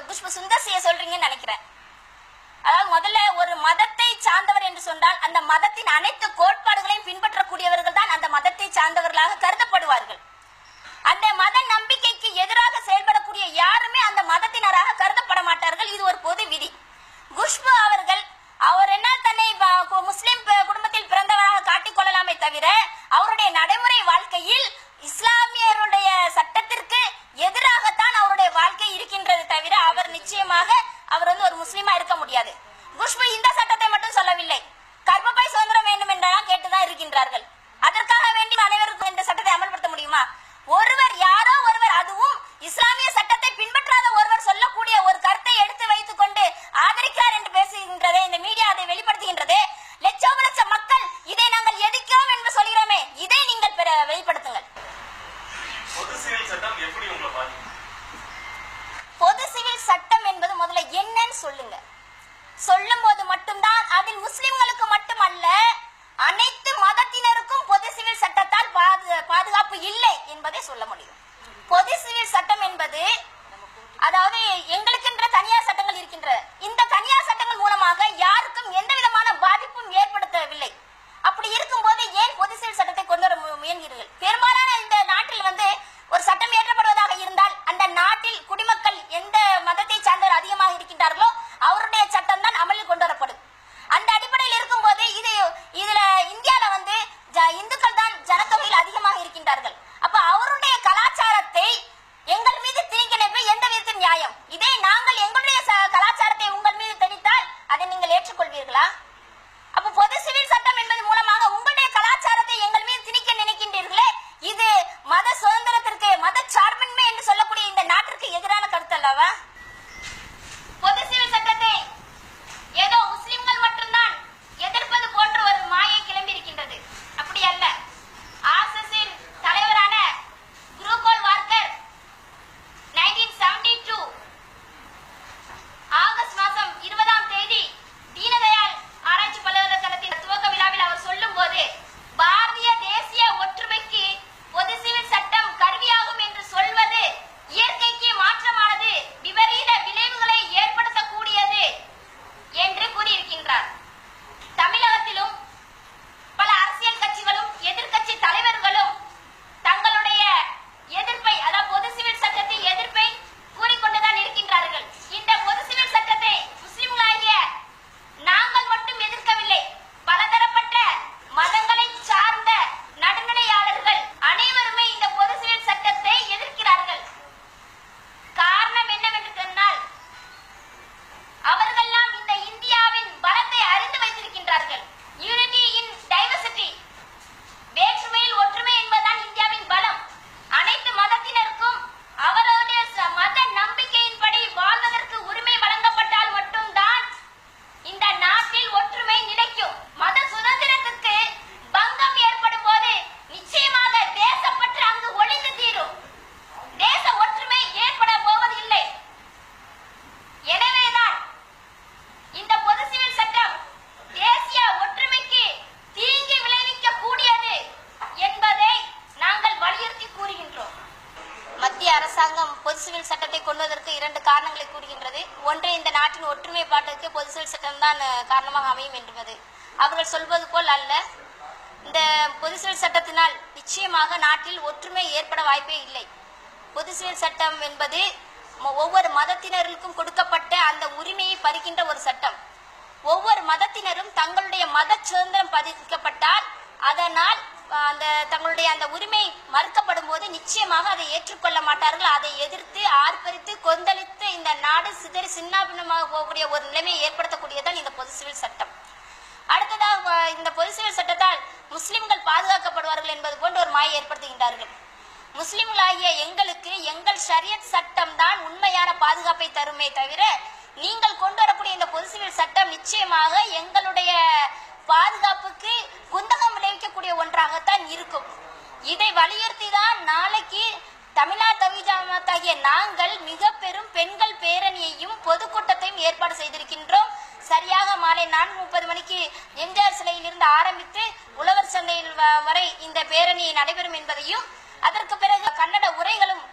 குஷ்பு சுந்தர்சியை சொல்றீங்கன்னு நினைக்கிறேன். அதாவது முதல்ல ஒரு மதத்தை சார்ந்தவர் என்று சொன்னால் அந்த மதத்தின் அனைத்து கோட்பாடுகளையும் பின்பற்றக்கூடியவர்கள் தான் அந்த மதத்தை சார்ந்தவர்களாக கருதப்படுவார்கள். அந்த மத நம்பிக்கைக்கு எதிராக செயல்படக்கூடிய யாருமே அந்த மதத்தினராக கருதப்பட மாட்டார்கள். இது ஒரு பொது விதி. குஷ்பு அவர்கள் அவர் என்ன தன்னை முஸ்லிம் குடும்பத்தில் பிறந்தவராக காட்டிக் கொள்ளலாமே தவிர அவருடைய நடைமுறை வாழ்க்கையில் இஸ்லாமியருடைய சட்டத்திற்கு எதிராகத்தான் அவருடைய வாழ்க்கை இருக்கின்றது தவிர அவர் நிச்சயமாக அவர் ஒரு முஸ்லீமா இருக்க முடியாது. குஷ்பு இந்த சட்டத்தை மட்டும் சொல்லவில்லை, கர்ப்பப்பை சுதந்திரம் வேண்டும் என்றெல்லாம் கேட்டுதான் இருக்கின்றார்கள். அதற்காக வேண்டி அனைவருக்கும் இந்த சட்டத்தை அமல்படுத்த முடியுமா? ஒருவர் யாரோ ஒருவர், அதுவும் இஸ்லாமிய சட்டத்தை பின்பற்றாத ஒருவர் சொல்லக்கூடிய ஒரு கருத்தை எடுத்து வைத்துக் கொண்டு ஆதரிக்கிறார் என்று பேசுகின்றதே, இந்த மீடியா அதை வெளிப்படுத்துகின்றதே. லட்சோப லட்ச மக்கள் இதை நாங்கள் எதிர்க்கிறோம் என்று சொல்கிறோமே, இதை நீங்கள் வெளிப்படுத்துங்கள். பொது சிவில் சட்டம் என்பது முதல்ல என்னன்னு சொல்லுங்க. சொல்லும் போது மட்டும்தான் அதில் முஸ்லிம்களுக்கு மட்டுமல்ல அனைத்து மதத்தினருக்கும் பொது சிவில் சட்டத்தால் பாதுகாப்பு இல்லை என்பதை சொல்ல முடியும். பொது சிவில் சட்டம் என்பது அதாவது எங்களுக்கென்ற தனியார் சட்டங்கள் இருக்கின்றன. இந்த தனியார் சட்டங்கள் மூலமாக யாருக்கும் எந்த விதமான பாதிப்பும் ஏற்படுத்தவில்லை. அப்படி இருக்கும் போது ஏன் பொது சிவில் சட்டத்தை கொண்டு வர முயல்கிறீர்கள்? பெரும்பாலான இந்த நாட்டில் ஒரு சட்டம் இயற்றப்படுவதாக இருந்தால் அந்த நாட்டில் குடிமக்கள் எந்த மதத்தை சார்ந்தவர் அதிகமாக இருக்கின்றார்களோ அவருடைய சட்டம் தான் அமலில் கொண்டு வரப்படும். அந்த அடிப்படையில் இருக்கும் போது இதுல இந்தியால இந்துக்கள் தான் ஜனத்தொகையில் அதிகமாக இருக்கின்றார்கள். அப்ப அவருடைய கலாச்சாரத்தை எங்கள் மீது திணிக்க எந்த விதத்தில் நியாயம்? இதை நாங்கள் எங்களுடைய கலாச்சாரத்தை உங்கள் மீது திணித்தால் அதை நீங்கள் ஏற்றுக்கொள்வீர்களா? அப்ப பொது சிவில் சட்டம் என்பது மூலமாக உங்களுடைய கலாச்சாரத்தை எங்கள் மீது திணிக்க நினைக்கின்றீர்களே, இது மத சுதந்திரத்திற்கு மத சார்பின்மை என்று சொல்லக்கூடிய இந்த நாட்டிற்கு எதிரான கருத்து அல்லவா? பொது சிவில் சட்டத்தை ஏதோ முஸ்லிம்கள் மட்டும்தான் எதிர்ப்பது போன்ற ஒரு மாயை கிளம்பி இருக்கின்றது. அப்படி அல்ல. ஆர்எஸ்எஸ் தலைவரான குருகோல் வார்க்கர் 1972 ஆகஸ்ட் மாதம் 20ஆம் தேதி தீனதயாள் ஆராய்ச்சி பல்கலைக்கழகத்தின் துவக்க விழாவில் அவர் சொல்லும் போது பாரதிய தேசிய ஒற்றுமைக்கு பொது சிவில் சட்டம் கருவியாகும் என்று சொல்வது இயற்கைக்கு மாற்றமானது, விபரீத விளைவுகளை ஏற்படுத்தக்கூடியது என்று கூறியிருக்கின்றார். தமிழகத்திலும் பல அரசியல் கட்சிகளும் எதிர்கட்சி தலைவர்களும் தங்களுடைய எதிர்ப்பை, அதாவது பொது சிவில் சட்டத்தின் எதிர்ப்பை கூறிக்கொண்டுதான் இருக்கின்றார்கள். இந்த பொது சிவில் சட்டத்தை முஸ்லிம்களாகிய நாங்கள் மட்டும் எதிர்க்கவில்லை, பலதரப்பட்ட மதங்களை சார்ந்த நடுநிலையாளர்கள் அனைவருமே இந்த பொது சிவில் சட்டத்தை எதிர்க்கிறார்கள். காரணம் என்னவென்று சொன்னால் அவர்கள்லாம் இந்த இந்தியாவின் பலத்தை அறிந்து வைத்திருக்கின்றார்கள். யூனிட்டி இன் டைவர்சிட்டி, வேற்றுமையில் ஒற்றுமை என்பதுதான் இந்தியாவின் பலம். அனைத்து மதத்தினருக்கும் அவருடைய மத நம்பிக்கையின்படி வாழ்வதற்கு உரிமை வழங்கப்பட்டால் மட்டும்தான் இந்த நாட்டில் ஒற்றுமை நிலைக்கும். மத சுதந்திரத்திற்கு பங்கம் ஏற்படும் போது நிச்சயமாக தேசப்பற்று அங்கு ஒழிந்து தீரும். தேச ஒற்றுமை ஏற்பட போவதில்லை. எனவேதான் இந்த பொது சிவில் சட்டம் தேசிய ஒற்றுமைக்கு தீங்கு விளைவிக்க கூடியது என்பதை நாங்கள் வலியுறுத்தி கூறுகின்றோம். மத்திய அரசாங்கம் பொது சிவில் சட்டத்தை கொண்டுவதற்கு 2 காரணங்களை கூறுகின்றது. ஒன்று, இந்த நாட்டின் ஒற்றுமைப்பாட்டுக்கு பொது சிவில் சட்டம் தான் காரணமாக அமையும் என்பது. அவர்கள் சொல்வது போல் அல்ல. இந்த பொது சிவில் சட்டத்தினால் நிச்சயமாக நாட்டில் ஒற்றுமை ஏற்பட வாய்ப்பே இல்லை. பொது சிவில் சட்டம் என்பது ஒவ்வொரு மதத்தினருக்கும் கொடுக்கப்பட்ட அந்த உரிமையை பறிக்கின்ற ஒரு சட்டம். ஒவ்வொரு மதத்தினரும் தங்களுடைய மத சுதந்திரம் பதிக்கப்பட்டால் அதனால் தங்களுடைய அந்த உரிமை மறுக்கப்படும் போது நிச்சயமாக அதை ஏற்றுக்கொள்ள மாட்டார்கள். அதை எதிர்த்து ஆர்ப்பரித்து கொந்தளித்து இந்த நாடு சிதறி சின்னாபின்னமாக போகக்கூடிய ஒரு நிலைமையை ஏற்படுத்தக்கூடியதான் இந்த பொது சிவில் சட்டம். அடுத்ததாக இந்த பொது சிவில் சட்டத்தால் முஸ்லிம்கள் பாதுகாக்கப்படுவார்கள் என்பது போன்ற ஒரு மாயை ஏற்படுத்துகின்றார்கள். முஸ்லிம்களாகிய எங்களுக்கு எங்கள் ஷரியத் சட்டம் தான் உண்மையான பாதுகாப்பை தருமே தவிர நீங்கள் கொண்டு வரக்கூடிய இந்த பொது சிவில் சட்டம் நிச்சயமாக எங்களுடைய பாதுகாப்புக்கு குந்தகம் விளைவிக்கக்கூடிய ஒன்றாகத்தான் இருக்கும். இதை வலியுறுத்தி தான் நாளைக்கு தமிழ்நாடு தவ்ஹீத் ஜமாஅத் ஆகிய நாங்கள் மிக பெரும் பெண்கள் பேரணியையும் பொதுக்கூட்டத்தையும் ஏற்பாடு செய்திருக்கின்றோம். சரியாக மாலை 4:30 மணிக்கு எம்ஜிஆர் சிலையிலிருந்து ஆரம்பித்து உழவர் சந்தையில் வரை இந்த பேரணி நடைபெறும் என்பதையும் அதற்கு பிறகு கன்னட உரைகளும்